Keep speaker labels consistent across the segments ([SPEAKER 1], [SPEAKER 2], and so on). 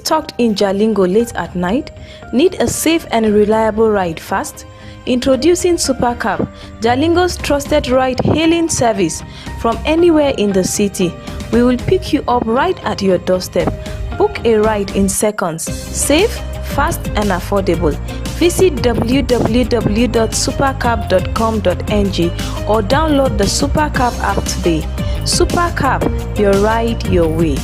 [SPEAKER 1] stuck in Jalingo late at night? Need a safe and reliable ride fast? Introducing Supercab, Jalingo's trusted ride-hailing service from anywhere in the city. We will pick you up right at your doorstep. Book a ride in seconds. Safe, fast and affordable. Visit www.supercab.com.ng or download the Supercab app today. Supercab, your ride, your way.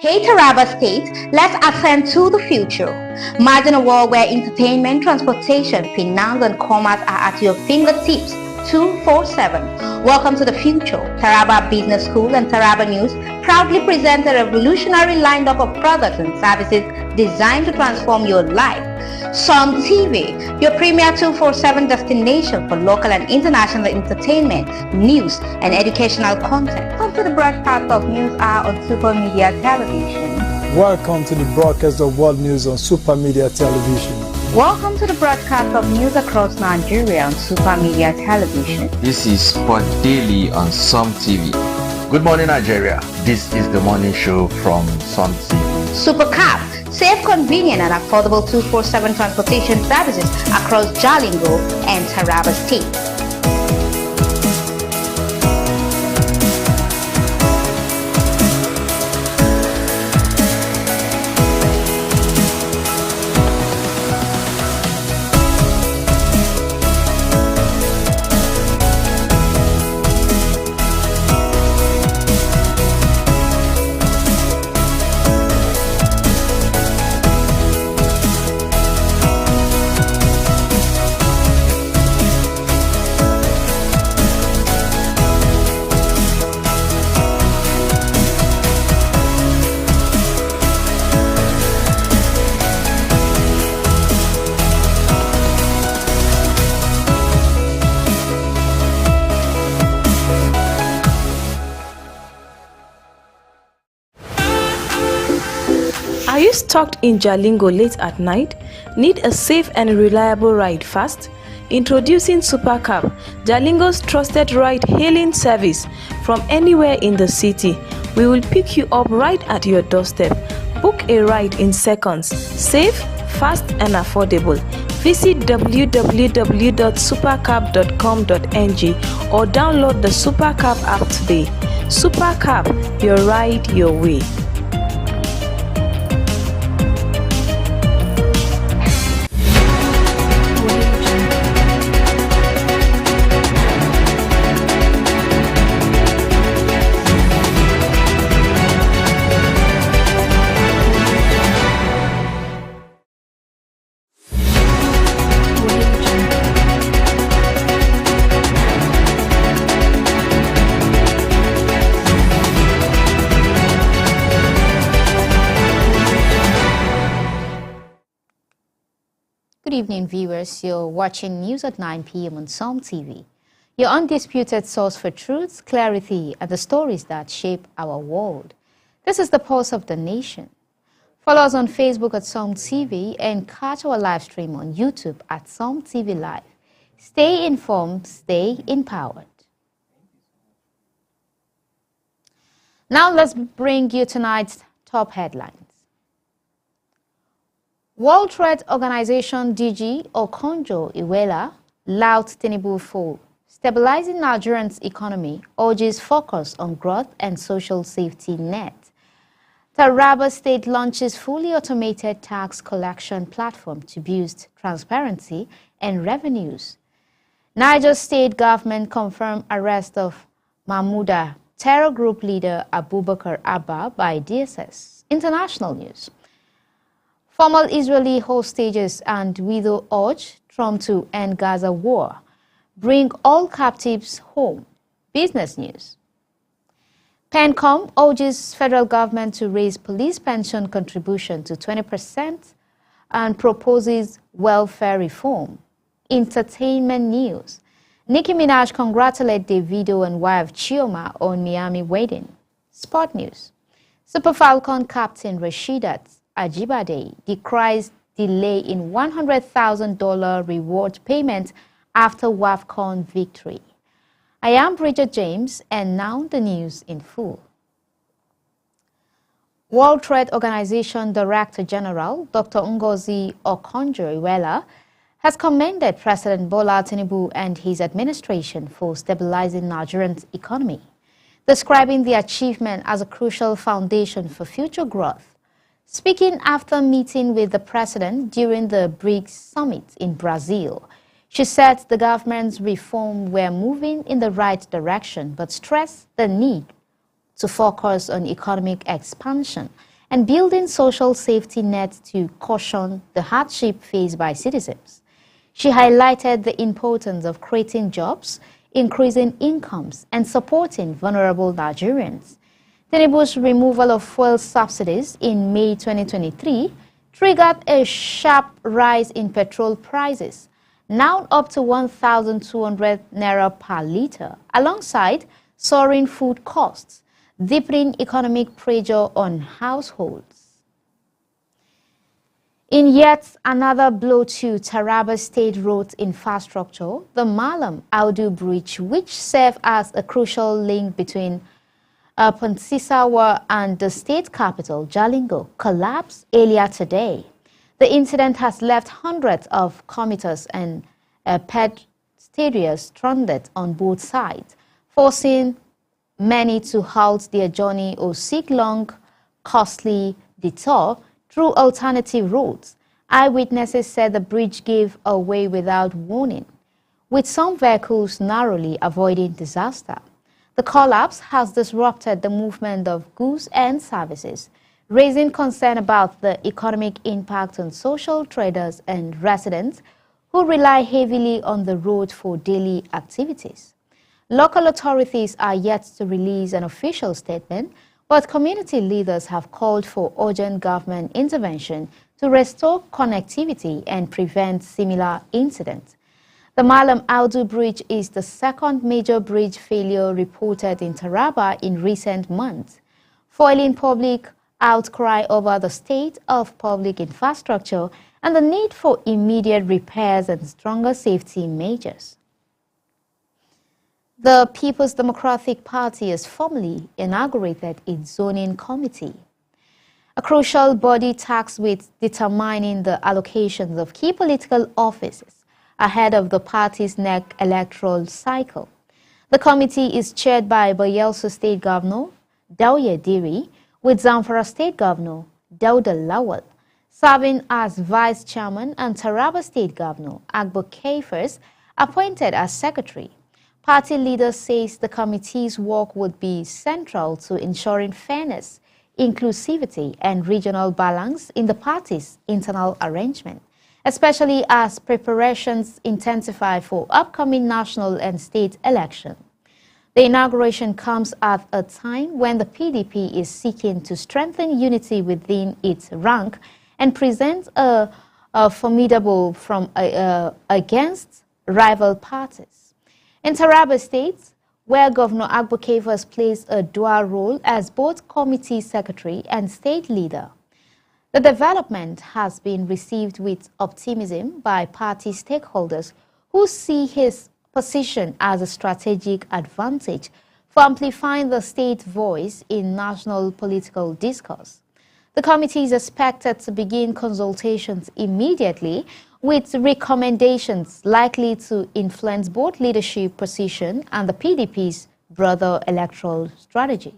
[SPEAKER 2] Hey Taraba State, let's ascend to the future. Imagine a world where entertainment, transportation, finance and commerce are at your fingertips 24/7. Welcome to the future. Taraba Business School and Taraba News proudly present a revolutionary lineup of products and services designed to transform your life. Som TV, your premier 24/7 destination for local and international entertainment, news, and educational content. Come to the broadcast of News Hour on Super Media Television.
[SPEAKER 3] Welcome to the broadcast of World News on Super Media Television.
[SPEAKER 2] Welcome to the broadcast of news across Nigeria on Super Media Television.
[SPEAKER 4] This is Sport Daily on Som TV. Good morning, Nigeria. This is the morning show from Som TV.
[SPEAKER 2] Supercab, safe, convenient, and affordable 24/7 transportation services across Jalingo and Taraba State.
[SPEAKER 1] Are you stuck in Jalingo late at night? Need a safe and reliable ride fast? Introducing Supercab, Jalingo's trusted ride-hailing service from anywhere in the city. We will pick you up right at your doorstep. Book a ride in seconds. Safe, fast and affordable. Visit www.supercab.com.ng or download the Supercab app today. Supercab, your ride, your way.
[SPEAKER 5] Good evening, viewers. You're watching News at 9 p.m. on Som TV, your undisputed source for truth, clarity, and the stories that shape our world. This is the pulse of the nation. Follow us on Facebook at Som TV and catch our live stream on YouTube at Som TV Live. Stay informed, stay empowered. Now let's bring you tonight's top headlines. World Trade Organization DG Okonjo-Iweala louds Tinubu for stabilizing Nigeria's economy, urges focus on growth and social safety net. Taraba State launches fully automated tax collection platform to boost transparency and revenues. Niger State government confirmed arrest of Mahmouda terror group leader Abubakar Abba by DSS. International news. Former Israeli hostages and widow urge Trump to end Gaza war. Bring all captives home. Business news. PENCOM urges federal government to raise police pension contribution to 20% and proposes welfare reform. Entertainment news. Nicki Minaj congratulated Davido and wife Chioma on Miami wedding. Sport news. Super Falcon captain Rasheedat Ajibade decries delay in $100,000 reward payment after WAFCON victory. I am Bridget James, and now the news in full. World Trade Organization Director General Dr. Ngozi Okonjo-Iweala has commended President Bola Tinubu and his administration for stabilizing Nigeria's economy, describing the achievement as a crucial foundation for future growth. Speaking after meeting with the president during the BRICS summit in Brazil, she said the government's reform were moving in the right direction, but stressed the need to focus on economic expansion and building social safety nets to cushion the hardship faced by citizens. She highlighted the importance of creating jobs, increasing incomes, and supporting vulnerable Nigerians. Tinubu's removal of fuel subsidies in May 2023 triggered a sharp rise in petrol prices, now up to 1,200 naira per litre, alongside soaring food costs, deepening economic pressure on households. In yet another blow to Taraba State road infrastructure, the Malam Audu Bridge, which served as a crucial link between Ponsisawa and the state capital, Jalingo, collapsed earlier today. The incident has left hundreds of commuters and pedestrians stranded on both sides, forcing many to halt their journey or seek long, costly detour through alternative routes. Eyewitnesses said the bridge gave way without warning, with some vehicles narrowly avoiding disaster. The collapse has disrupted the movement of goods and services, raising concern about the economic impact on social traders and residents who rely heavily on the road for daily activities. Local authorities are yet to release an official statement, but community leaders have called for urgent government intervention to restore connectivity and prevent similar incidents. The Malam Audu Bridge is the second major bridge failure reported in Taraba in recent months, foiling public outcry over the state of public infrastructure and the need for immediate repairs and stronger safety measures. The People's Democratic Party has formally inaugurated its zoning committee, a crucial body tasked with determining the allocations of key political offices ahead of the party's next electoral cycle. The committee is chaired by Bayelsa State Governor Dauye Diri, with Zamfara State Governor Dauda Lawal serving as Vice Chairman, and Taraba State Governor Agbo Kaifers appointed as Secretary. Party leaders says the committee's work would be central to ensuring fairness, inclusivity, and regional balance in the party's internal arrangement, especially as preparations intensify for upcoming national and state elections. The inauguration comes at a time when the PDP is seeking to strengthen unity within its rank and presents a formidable against rival parties. In Taraba State, where Governor Agbo Kaifers plays a dual role as both committee secretary and state leader, the development has been received with optimism by party stakeholders who see his position as a strategic advantage for amplifying the state voice in national political discourse. The committee is expected to begin consultations immediately, with recommendations likely to influence both leadership position and the PDP's broader electoral strategy.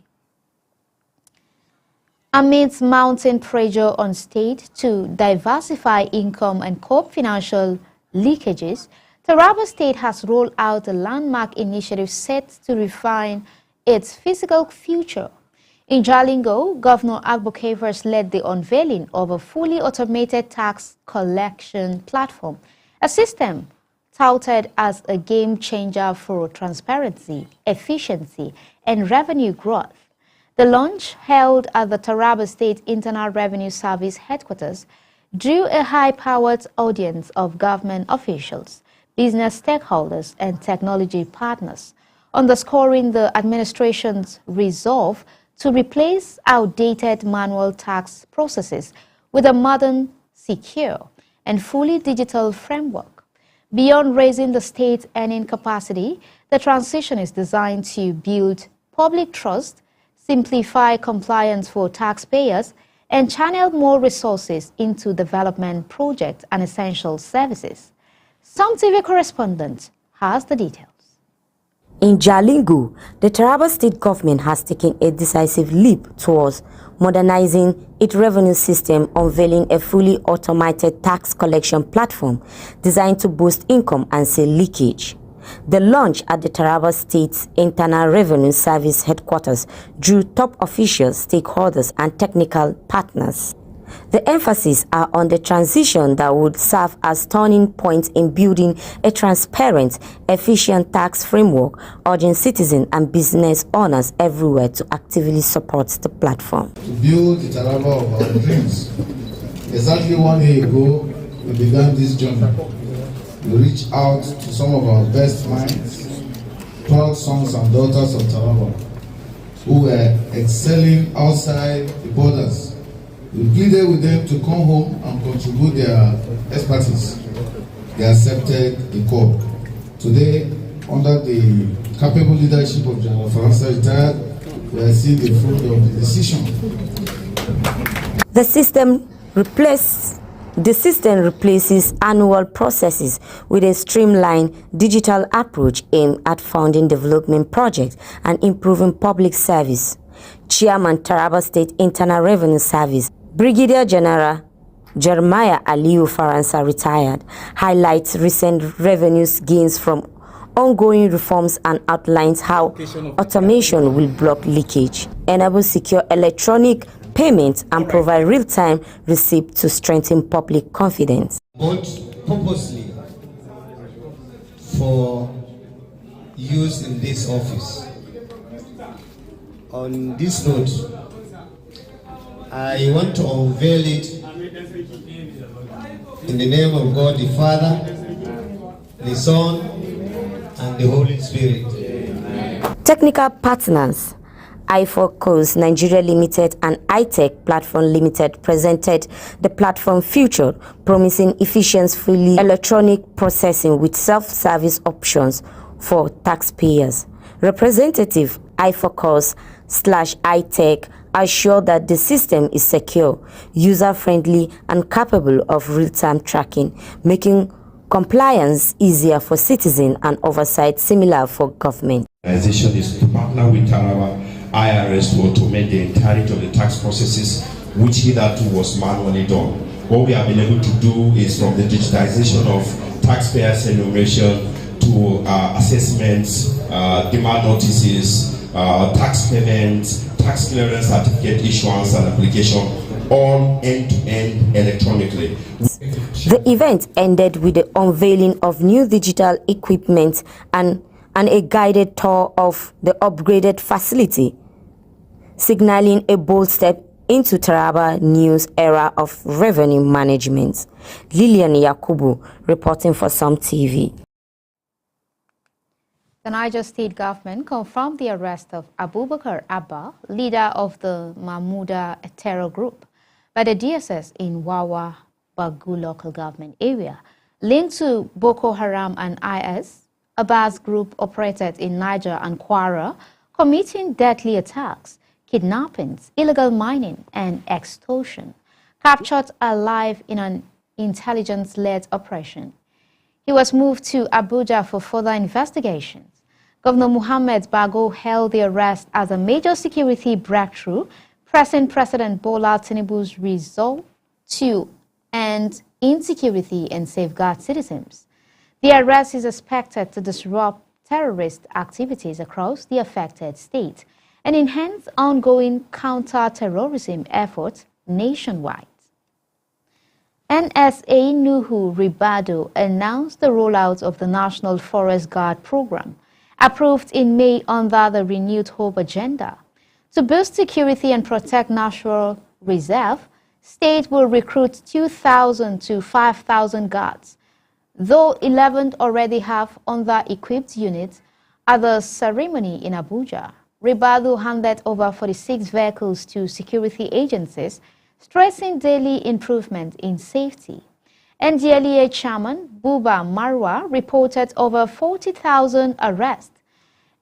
[SPEAKER 5] Amidst mounting pressure on state to diversify income and cope financial leakages, Taraba State has rolled out a landmark initiative set to refine its physical future. In Jalingo, Governor Agbo Kaifers led the unveiling of a fully automated tax collection platform, a system touted as a game changer for transparency, efficiency, and revenue growth. The launch, held at the Taraba State Internal Revenue Service headquarters, drew a high-powered audience of government officials, business stakeholders, and technology partners, underscoring the administration's resolve to replace outdated manual tax processes with a modern, secure, and fully digital framework. Beyond raising the state's earning capacity, the transition is designed to build public trust, simplify compliance for taxpayers, and channel more resources into development projects and essential services. Some TV correspondent has the details.
[SPEAKER 6] In Jalingo, the Taraba state government has taken a decisive leap towards modernizing its revenue system, unveiling a fully automated tax collection platform designed to boost income and save leakage. The launch at the Taraba State's Internal Revenue Service headquarters drew top officials, stakeholders, and technical partners. The emphasis are on the transition that would serve as turning points in building a transparent, efficient tax framework, urging citizens and business owners everywhere to actively support the platform.
[SPEAKER 7] To build the Taraba of our dreams. Exactly 1 year ago, we began this journey. We reached out to some of our best minds, proud sons and daughters of Taraba, who were excelling outside the borders. We pleaded with them to come home and contribute their expertise. They accepted the call. Today, under the capable leadership of General Faransa retired, we are seeing the fruit of the decision.
[SPEAKER 6] The system replaces annual processes with a streamlined digital approach aimed at funding development projects and improving public service. Chairman Taraba State Internal Revenue Service, Brigadier General Jeremiah Aliyu Faransa retired, highlights recent revenues gains from ongoing reforms and outlines how automation will block leakage, enable secure electronic payments, and provide real-time receipt to strengthen public confidence.
[SPEAKER 8] Bought purposely for use in this office. On this note, I want to unveil it in the name of God the Father, the Son, and the Holy Spirit.
[SPEAKER 6] Technical partners iFocus Nigeria Limited and iTech Platform Limited presented the platform future, promising efficient, fully electronic processing with self-service options for taxpayers. Representative iFocus/iTech assured that the system is secure, user-friendly, and capable of real-time tracking, making compliance easier for citizens and oversight similar for government.
[SPEAKER 9] The organization is to partner with Taraba IRS to automate the entirety of the tax processes, which hitherto was manually done. What we have been able to do is from the digitization of taxpayers' enumeration to assessments, demand notices, tax payments, tax clearance certificate issuance and application, all end-to-end electronically.
[SPEAKER 6] The event ended with the unveiling of new digital equipment and a guided tour of the upgraded facility, signaling a bold step into Taraba News era of revenue management. Lilian Yakubu reporting for Some TV.
[SPEAKER 5] The Niger State government confirmed the arrest of Abubakar Abba, leader of the Mahmuda terror group, by the DSS in Wawa Bagu local government area. Linked to Boko Haram and IS, Abba's group operated in Niger and Kwara, committing deadly attacks, kidnappings, illegal mining, and extortion. Captured alive in an intelligence-led operation. He was moved to Abuja for further investigations. Governor Muhammad Bago hailed the arrest as a major security breakthrough, pressing President Bola Tinubu's resolve to end insecurity and safeguard citizens. The arrest is expected to disrupt terrorist activities across the affected state and enhance ongoing counter-terrorism efforts nationwide. NSA Nuhu Ribado announced the rollout of the National Forest Guard program, approved in May under the Renewed Hope agenda. To boost security and protect natural reserve, state will recruit 2,000 to 5,000 guards, though 11 already have under-equipped units. At the ceremony in Abuja, Ribado handed over 46 vehicles to security agencies, stressing daily improvement in safety. NDLEA Chairman Buba Marwa reported over 40,000 arrests,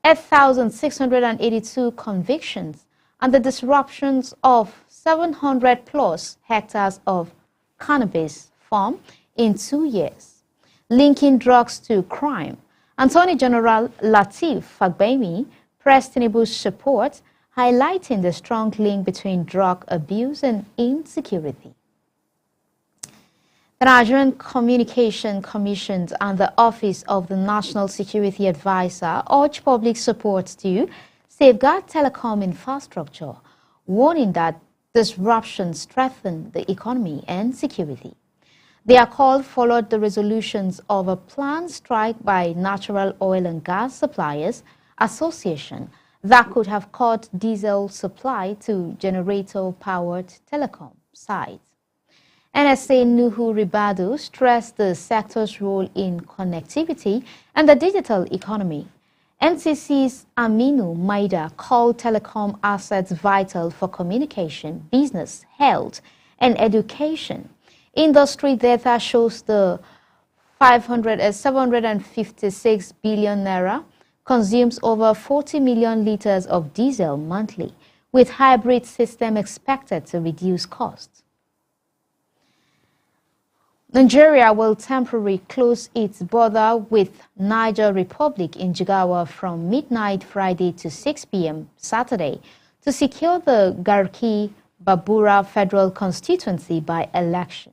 [SPEAKER 5] 8,682 convictions, and the disruptions of 700 plus hectares of cannabis farm in 2 years, linking drugs to crime. Attorney General Lateef Fagbemi pressed Tinubu's support, highlighting the strong link between drug abuse and insecurity. The Nigerian Communication Commission and the Office of the National Security Advisor urge public support to safeguard telecom infrastructure, warning that disruptions threaten the economy and security. Their call followed the resolutions of a planned strike by Natural Oil and Gas Suppliers Association that could have cut diesel supply to generator-powered telecom sites. NSA Nuhu Ribadu stressed the sector's role in connectivity and the digital economy. NCC's Aminu Maida called telecom assets vital for communication, business, health, and education. Industry data shows the 756 billion naira consumes over 40 million liters of diesel monthly, with hybrid system expected to reduce costs. Nigeria will temporarily close its border with Niger Republic in Jigawa from midnight Friday to 6 p.m. Saturday to secure the Garki Babura Federal Constituency by election.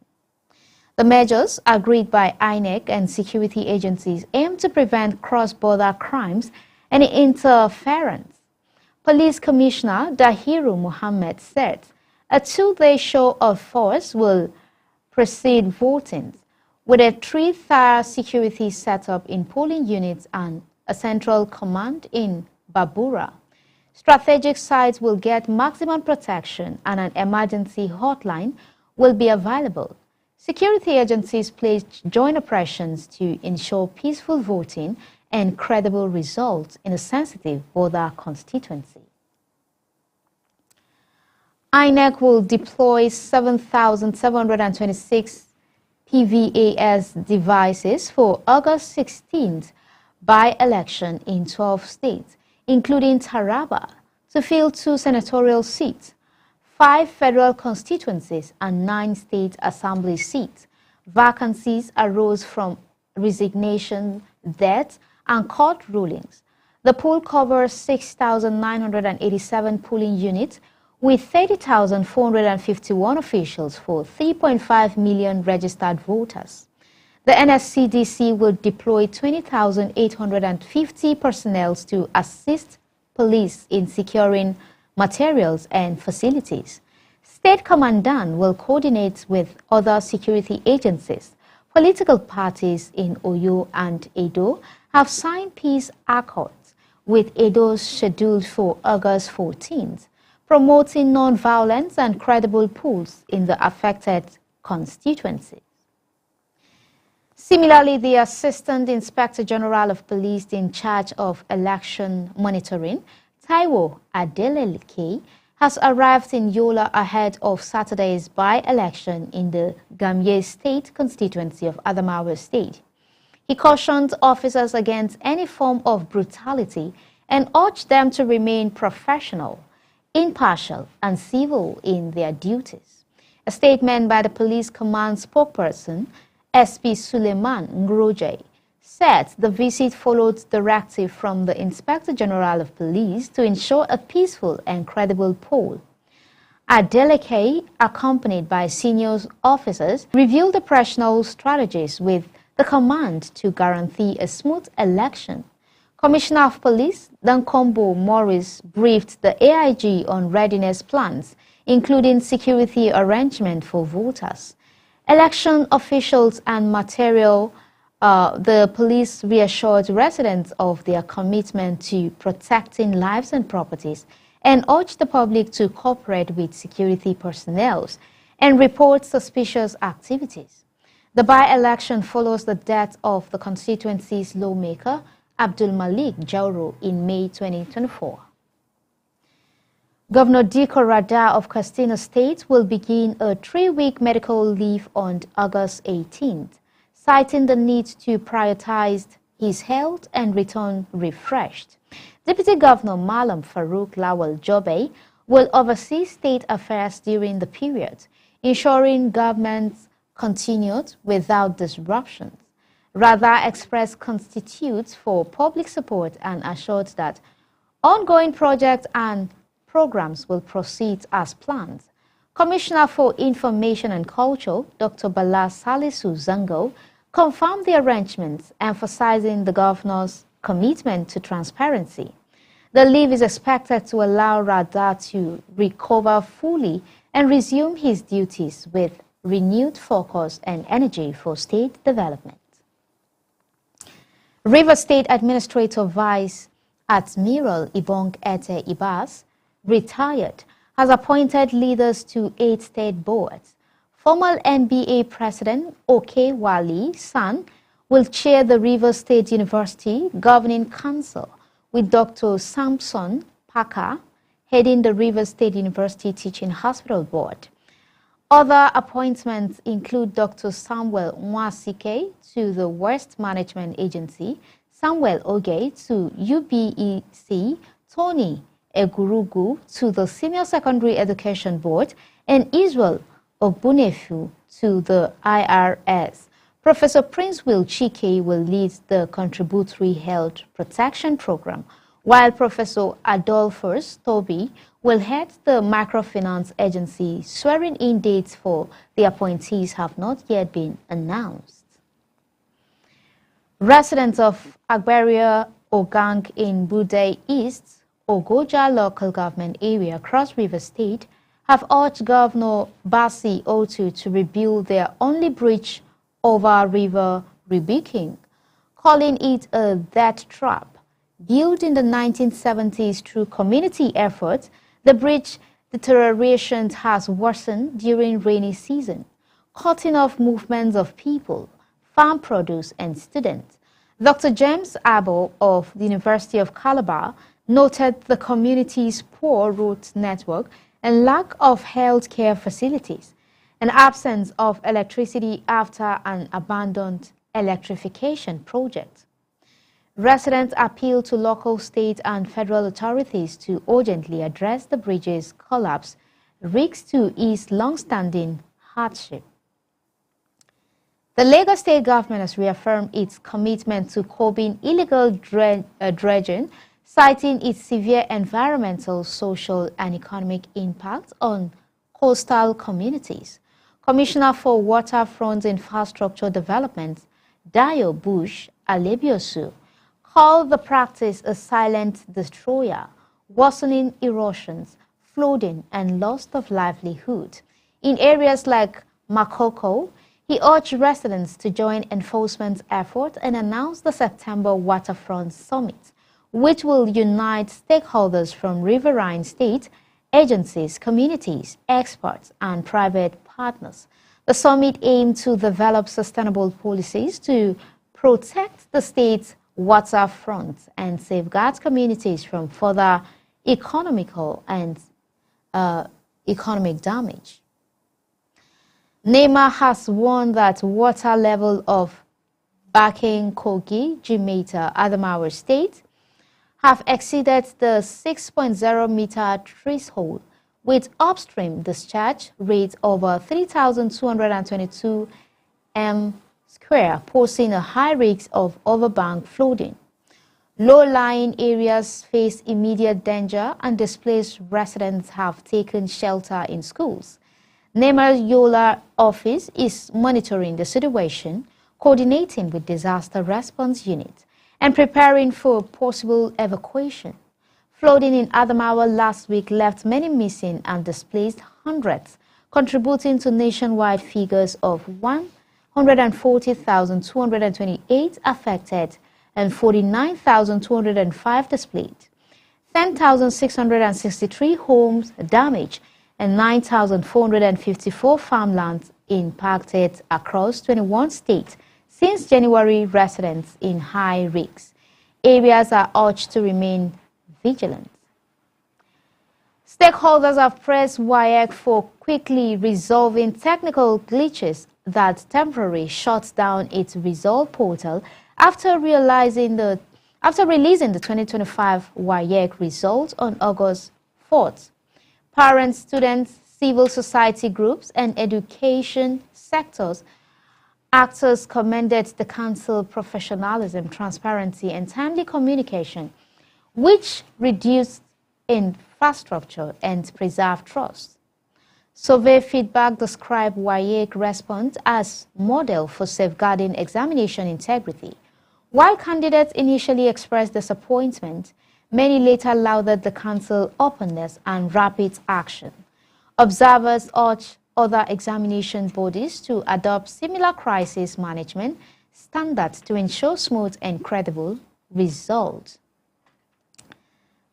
[SPEAKER 5] The measures agreed by INEC and security agencies aim to prevent cross-border crimes and interference. Police Commissioner Dahiru Mohammed said a 2-day show of force will precede voting, with a 3-tier security setup in polling units and a central command in Babura. Strategic sites will get maximum protection and an emergency hotline will be available. Security agencies placed joint operations to ensure peaceful voting and credible results in a sensitive border constituency. INEC will deploy 7,726 PVAS devices for August 16th by-election in 12 states, including Taraba, to fill 2 senatorial seats, 5 federal constituencies, and 9 state assembly seats. Vacancies arose from resignation, death, and court rulings. The pool covers 6,987 polling units with 30,451 officials for 3.5 million registered voters. The NSCDC will deploy 20,850 personnel to assist police in securing materials and facilities. State Commandant will coordinate with other security agencies. Political parties in Oyo and Edo have signed peace accords, with Edo scheduled for August 14th, promoting non-violence and credible polls in the affected constituencies. Similarly, the Assistant Inspector General of Police in charge of election monitoring, Taiwo Adeleke, has arrived in Yola ahead of Saturday's by-election in the Gamye State constituency of Adamawa State. He cautioned officers against any form of brutality and urged them to remain professional, impartial, and civil in their duties. A statement by the police command spokesperson, SP Suleiman Ngroje, said the visit followed directive from the Inspector General of Police to ensure a peaceful and credible poll. Adeleke, accompanied by senior officers, reviewed operational strategies with the command to guarantee a smooth election. Commissioner of Police Dankombo Morris briefed the AIG on readiness plans, including security arrangement for voters. Election officials and the police reassured residents of their commitment to protecting lives and properties and urged the public to cooperate with security personnel and report suspicious activities. The by-election follows the death of the constituency's lawmaker, Abdul Malik Jauro, in May 2024. Governor Diko Rada of Katsina State will begin a 3-week medical leave on August 18th, citing the need to prioritize his health and return refreshed. Deputy Governor Malam Farouk Lawal Jobe will oversee state affairs during the period, ensuring government continued without disruptions. Rada expressed constitutes for public support and assured that ongoing projects and programs will proceed as planned. Commissioner for Information and Culture, Dr. Bala Salisu Zango, confirmed the arrangements, emphasizing the governor's commitment to transparency. The leave is expected to allow Rada to recover fully and resume his duties with renewed focus and energy for state development. River State Administrator Vice Admiral Ibong Ete Ibas, retired, has appointed leaders to 8 state boards. Former NBA President Oke Wali San will chair the Rivers State University Governing Council, with Dr. Samson Paka heading the Rivers State University Teaching Hospital Board. Other appointments include Dr. Samuel Mwasike to the West Management Agency, Samuel Oge to UBEC, Tony Egurugu to the Senior Secondary Education Board, and Israel Ogbunefu to the IRS. Professor Prince Will Chike will lead the Contributory Health Protection Program, while Professor Adolphus Toby will head the Microfinance Agency. Swearing-in dates for the appointees have not yet been announced. Residents of Agberia Ogang in Bude East, Ogoja local government area, Cross River State, have urged Governor Basi Otu to rebuild their only bridge over River Rubiking, calling it a death trap. Built in the 1970s through community efforts, the bridge deterioration has worsened during rainy season, cutting off movements of people, farm produce, and students. Dr. James Abbo of the University of Calabar noted the community's poor road network and lack of health care facilities, and absence of electricity after an abandoned electrification project. Residents appeal to local, state, and federal authorities to urgently address the bridge's collapse, risks to ease long-standing hardship. The Lagos State government has reaffirmed its commitment to curbing illegal dredging, citing its severe environmental, social, and economic impact on coastal communities. Commissioner for Waterfront Infrastructure Development, Dayo Bush Alebiosu, called the practice a silent destroyer, worsening erosions, flooding, and loss of livelihood. In areas like Makoko, he urged residents to join enforcement efforts and announced the September Waterfront Summit, which will unite stakeholders from riverine state, agencies, communities, experts, and private partners. The summit aimed to develop sustainable policies to protect the state's waterfront and safeguard communities from further economical and economic damage. NEMA has warned that water level of Baking Kogi, Jimeta, Adamawa State have exceeded the 6.0 meter threshold, with upstream discharge rates over 3,222 m square, posing a high risk of overbank flooding. Low-lying areas face immediate danger, and displaced residents have taken shelter in schools. NEMA's Yola office is monitoring the situation, coordinating with disaster response units, and preparing for possible evacuation. Flooding in Adamawa last week left many missing and displaced hundreds, contributing to nationwide figures of 140,228 affected and 49,205 displaced, 10,663 homes damaged, and 9,454 farmlands impacted across 21 states since January. Residents in high risk areas are urged to remain vigilant. Stakeholders have pressed WAEC for quickly resolving technical glitches that temporarily shuts down its result portal after releasing the 2025 WAEC results on August 4th. Parents, students, civil society groups, and education sectors actors commended the Council's professionalism, transparency, and timely communication, which reduced infrastructure and preserved trust. Survey feedback described WAEC response as model for safeguarding examination integrity. While candidates initially expressed disappointment, many later lauded the Council's openness and rapid action. Observers urged other examination bodies to adopt similar crisis management standards to ensure smooth and credible results.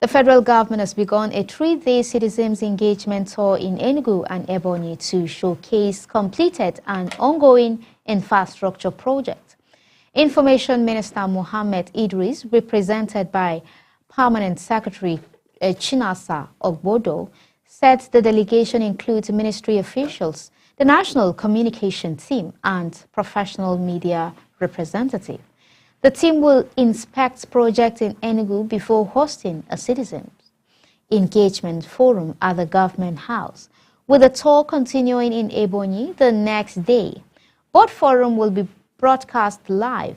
[SPEAKER 5] The federal government has begun a 3-day citizens engagement tour in Enugu and Ebonyi to showcase completed and ongoing infrastructure projects. Information Minister Mohammed Idris, represented by Permanent Secretary Chinasa Ogbodo, said the delegation includes ministry officials, the National Communication Team, and professional media representatives. The team will inspect projects in Enugu before hosting a citizens' engagement forum at the government house, with the tour continuing in Ebonyi the next day. Both forum will be broadcast live.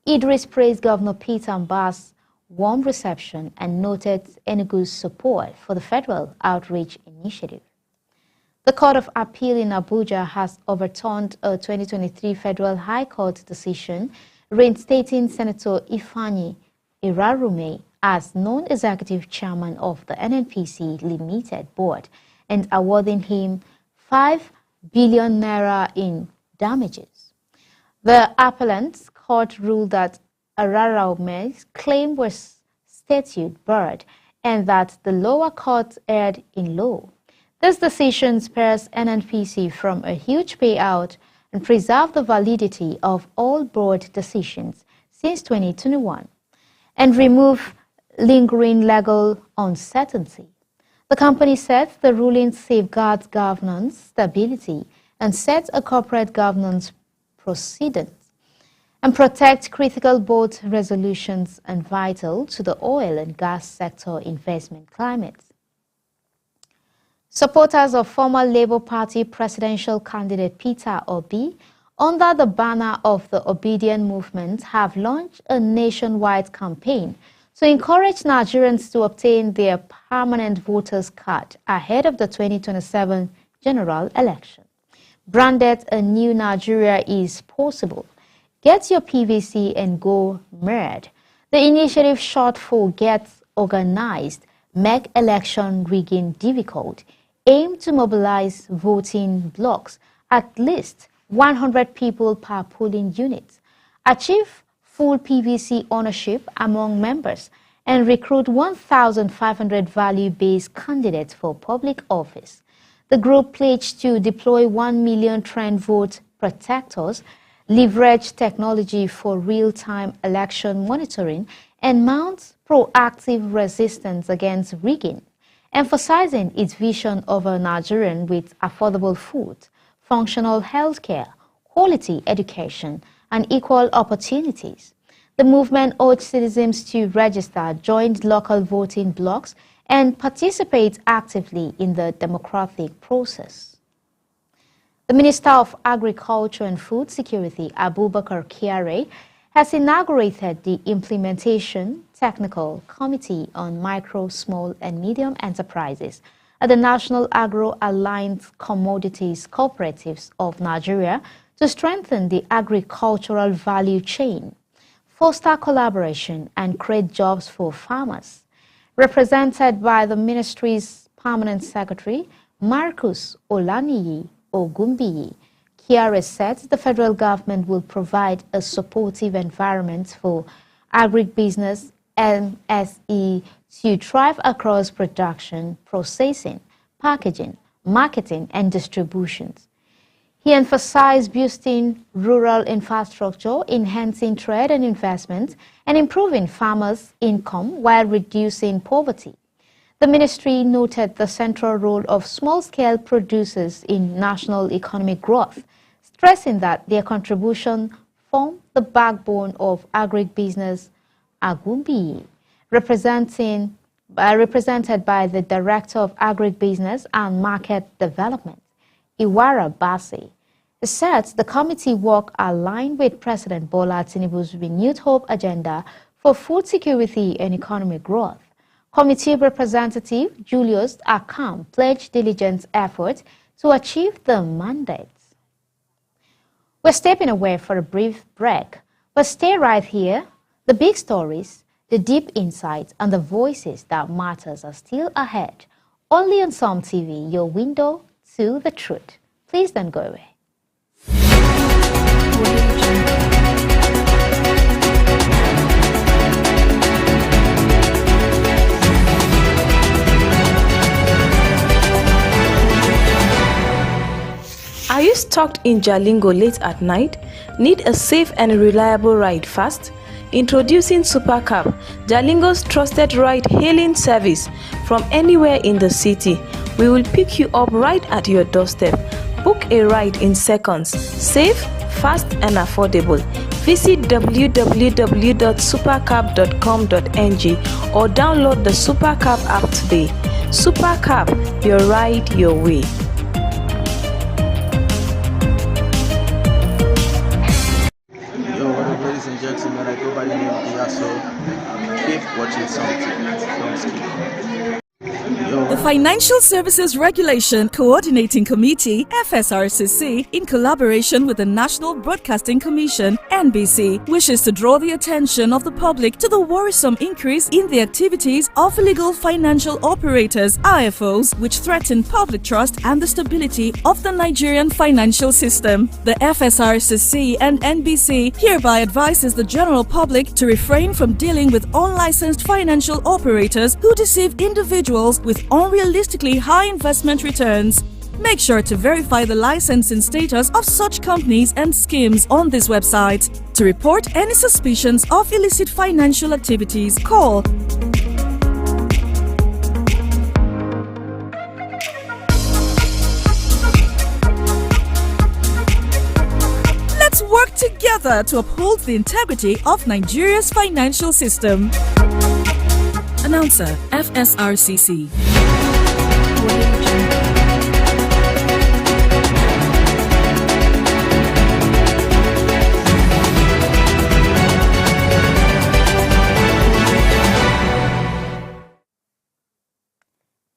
[SPEAKER 5] Idris praised Governor Peter Mbah's warm reception and noted Enugu's support for the federal outreach initiative. The Court of Appeal in Abuja has overturned a 2023 Federal High Court decision reinstating Senator Ifeanyi Irarume as non-executive chairman of the NNPC Limited Board and awarding him 5 billion naira in damages. The appellant's court ruled that Irarume's claim was statute barred and that the lower court erred in law. This decision spares NNPC from a huge payout and preserve the validity of all board decisions since 2021 and remove lingering legal uncertainty. The company said the ruling safeguards governance stability and sets a corporate governance precedent and protects critical board resolutions and vital to the oil and gas sector investment climate. Supporters of former Labour Party presidential candidate Peter Obi, under the banner of the Obedient Movement, have launched a nationwide campaign to encourage Nigerians to obtain their permanent voters card ahead of the 2027 general election. Branded "A New Nigeria is Possible," get your PVC and go mad. The initiative, short for Get Organized, Make Election Rigging Difficult, aim to mobilize voting blocks, at least 100 people per polling unit, achieve full PVC ownership among members, and recruit 1,500 value-based candidates for public office. The group pledged to deploy 1 million trend vote protectors, leverage technology for real-time election monitoring, and mount proactive resistance against rigging, emphasizing its vision of a Nigerian with affordable food, functional healthcare, quality education, and equal opportunities. The movement urged citizens to register, join local voting blocks, and participate actively in the democratic process. The Minister of Agriculture and Food Security, Abubakar Kyari, has inaugurated the Implementation Technical Committee on Micro, Small and Medium Enterprises at the National Agro-Aligned Commodities Cooperatives of Nigeria to strengthen the agricultural value chain, foster collaboration and create jobs for farmers. Represented by the ministry's Permanent Secretary, Marcus Olaniyi Ogumbiyi, Kyari said the federal government will provide a supportive environment for agribusiness MSE to thrive across production, processing, packaging, marketing, and distributions. He emphasized boosting rural infrastructure, enhancing trade and investment, and improving farmers' income while reducing poverty. The ministry noted the central role of small-scale producers in national economic growth, stressing that their contribution form the backbone of agribusiness. Agumbi, represented by the Director of Agribusiness and Market Development, Iwara Basi, said the committee work aligned with President Bola Tinubu's renewed hope agenda for food security and economic growth. Committee Representative Julius Akam pledged diligent effort to achieve the mandates. We're stepping away for a brief break, but stay right here. The big stories, the deep insights, and the voices that matters are still ahead. Only on Some TV, your window to the truth. Please don't go away.
[SPEAKER 1] Are you stuck in Jalingo late at night? Need a safe and reliable ride fast? Introducing Supercab, Jalingo's trusted ride-hailing service from anywhere in the city. We will pick you up right at your doorstep. Book a ride in seconds. Safe, fast, and affordable. Visit www.supercab.com.ng or download the Supercab app today. Supercab, your ride, your way.
[SPEAKER 10] Ladies and gentlemen, I go by the name of Diaso. Keep watching something. Don't skip.
[SPEAKER 11] The Financial Services Regulation Coordinating Committee, FSRCC, in collaboration with the National Broadcasting Commission, NBC, wishes to draw the attention of the public to the worrisome increase in the activities of illegal financial operators, IFOs, which threaten public trust and the stability of the Nigerian financial system. The FSRCC and NBC hereby advises the general public to refrain from dealing with unlicensed financial operators who deceive individuals with unrealistically high investment returns. Make sure to verify the licensing status of such companies and schemes on this website. To report any suspicions of illicit financial activities, call Let's work together to uphold the integrity of Nigeria's financial system. Announcer, FSRCC.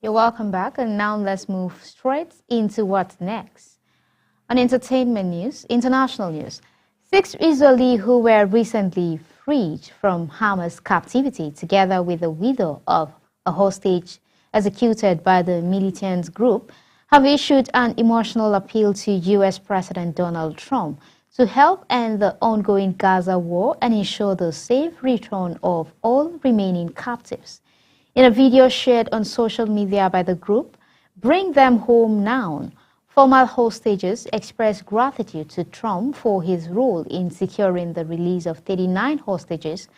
[SPEAKER 5] You're welcome back, and now let's move straight into what's next. On entertainment news, international news, 6 Israelis who were recently freed from Hamas captivity, together with the widow of a hostage executed by the militant group, have issued an emotional appeal to U.S. President Donald Trump to help end the ongoing Gaza war and ensure the safe return of all remaining captives. In a video shared on social media by the group, Bring Them Home Now, former hostages expressed gratitude to Trump for his role in securing the release of 39 hostages,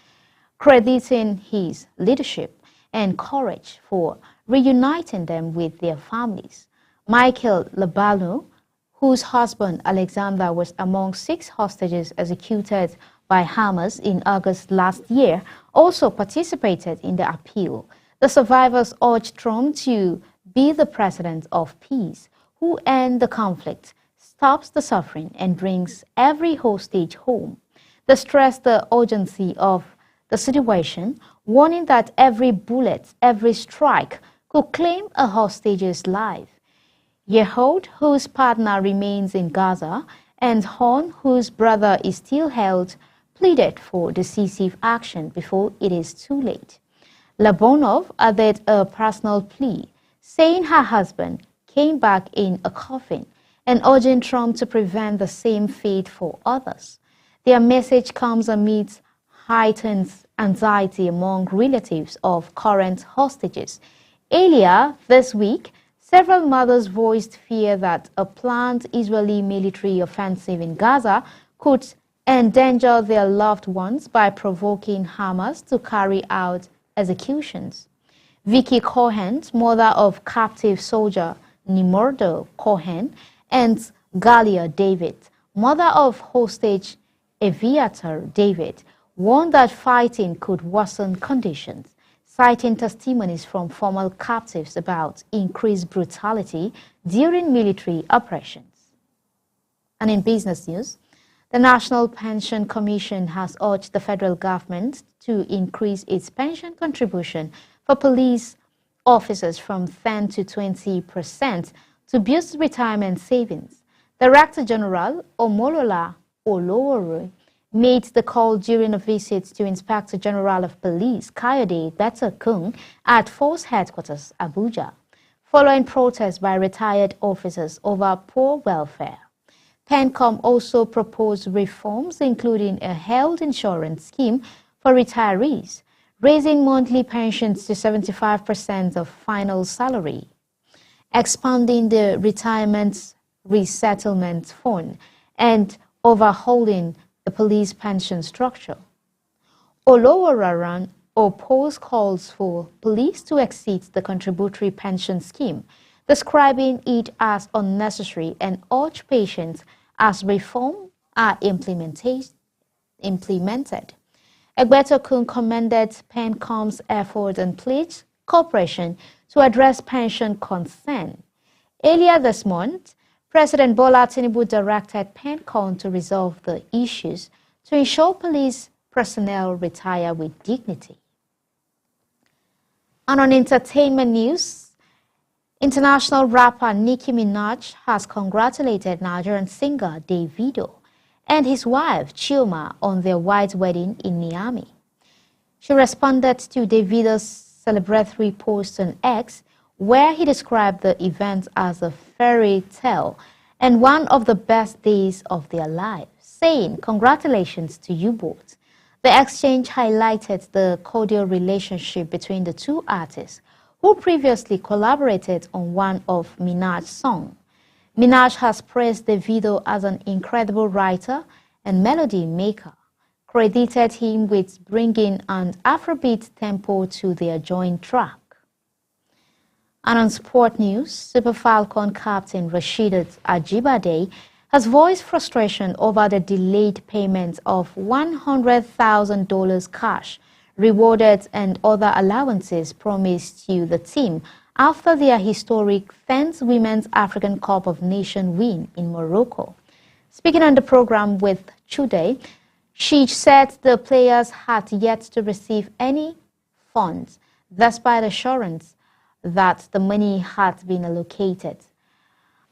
[SPEAKER 5] crediting his leadership and courage for reuniting them with their families. Michael Labalou, whose husband Alexander was among 6 hostages executed by Hamas in August last year, also participated in the appeal. The survivors urged Trump to be the president of peace, who ends the conflict, stops the suffering, and brings every hostage home. They stressed the urgency of the situation, warning that every bullet, every strike could claim a hostage's life. Yehud, whose partner remains in Gaza, and Hon, whose brother is still held, pleaded for decisive action before it is too late. Labonov added a personal plea, saying her husband came back in a coffin and urging Trump to prevent the same fate for others. Their message comes amidst heightened anxiety among relatives of current hostages. Earlier this week, several mothers voiced fear that a planned Israeli military offensive in Gaza could endanger their loved ones by provoking Hamas to carry out executions. Vicky Cohen, mother of captive soldier Nimordo Cohen, and Galia David, mother of hostage Aviator David, warned that fighting could worsen conditions, citing testimonies from former captives about increased brutality during military operations. And in business news, the National Pension Commission has urged the federal government to increase its pension contribution for police officers from 10 to 20% to boost retirement savings. Director General Omolola Olowore made the call during a visit to Inspector General of Police Kayode Betakung at Force Headquarters, Abuja, following protests by retired officers over poor welfare. PENCOM also proposed reforms, including a health insurance scheme for retirees, raising monthly pensions to 75% of final salary, expanding the retirement resettlement fund, and overhauling the police pension structure. Olowore opposed calls for police to exit the contributory pension scheme, describing it as unnecessary, and urged patience as reforms are implemented. Egbetokun commended PENCOM's effort and pledged cooperation to address pension concern. Earlier this month, President Bola Tinubu directed PENCOM to resolve the issues to ensure police personnel retire with dignity. And on entertainment news, international rapper Nicki Minaj has congratulated Nigerian singer Davido and his wife Chioma on their white wedding in Miami. She responded to Davido's celebratory post on X, where he described the event as a fairy tale and one of the best days of their lives, saying, "Congratulations to you both." The exchange highlighted the cordial relationship between the two artists, who previously collaborated on one of Minaj's songs. Minaj has praised Davido as an incredible writer and melody maker, credited him with bringing an Afrobeat tempo to their joint track. And on sport news, Super Falcon captain Rasheedat Ajibade has voiced frustration over the delayed payment of $100,000 cash, rewarded and other allowances promised to the team after their historic 10th Women's African Cup of Nations win in Morocco. Speaking on the program with Chude, she said the players had yet to receive any funds, despite assurance that the money had been allocated.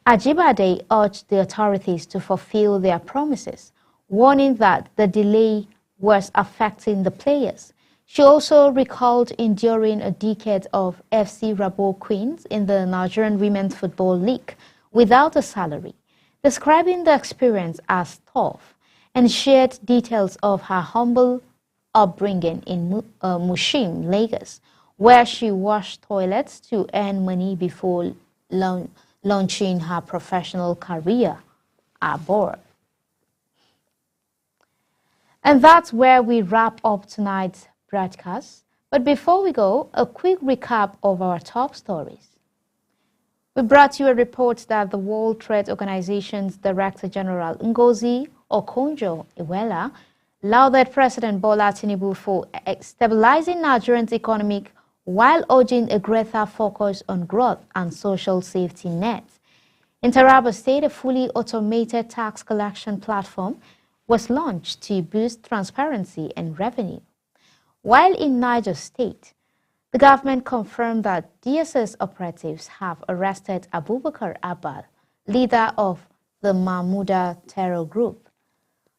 [SPEAKER 5] Ajibade urged the authorities to fulfill their promises, warning that the delay was affecting the players. She also recalled enduring a decade of FC Rabo Queens in the Nigerian Women's Football League without a salary, describing the experience as tough, and shared details of her humble upbringing in Mushim, Lagos, where she washed toilets to earn money before launching her professional career abroad. And that's where we wrap up tonight's broadcast. But before we go, a quick recap of our top stories. We brought you a report that the World Trade Organization's Director General Ngozi Okonjo-Iweala lauded President Bola Tinubu for stabilizing Nigeria's economic while urging a greater focus on growth and social safety nets. In Taraba State, a fully automated tax collection platform was launched to boost transparency and revenue. While in Niger State, the government confirmed that DSS operatives have arrested Abubakar Abbal, leader of the Mahmouda terror group.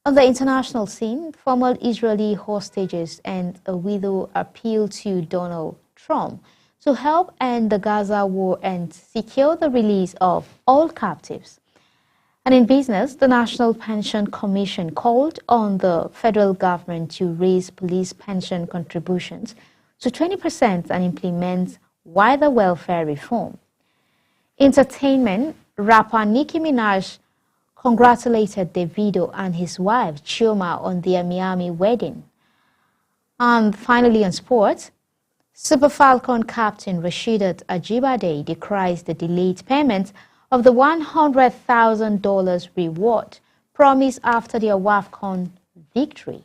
[SPEAKER 5] On the international scene, former Israeli hostages and a widow appealed to Donald Trump to help end the Gaza war and secure the release of all captives. And in business, the National Pension Commission called on the federal government to raise police pension contributions to 20% and implement wider welfare reform. Entertainment, rapper Nicki Minaj congratulated Davido and his wife Chioma on their Miami wedding. And finally on sports, Super Falcon captain Rasheedat Ajibade decries the delayed payment of the $100,000 reward promised after the WAFCON victory.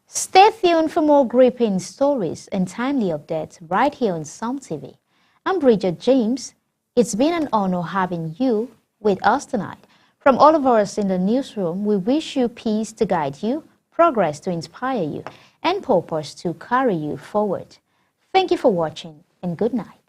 [SPEAKER 5] Stay tuned for more gripping stories and timely updates right here on Sam TV. I'm Bridget James. It's been an honor having you with us tonight. From all of us in the newsroom, we wish you peace to guide you, progress to inspire you, and purpose to carry you forward. Thank you for watching, and good night.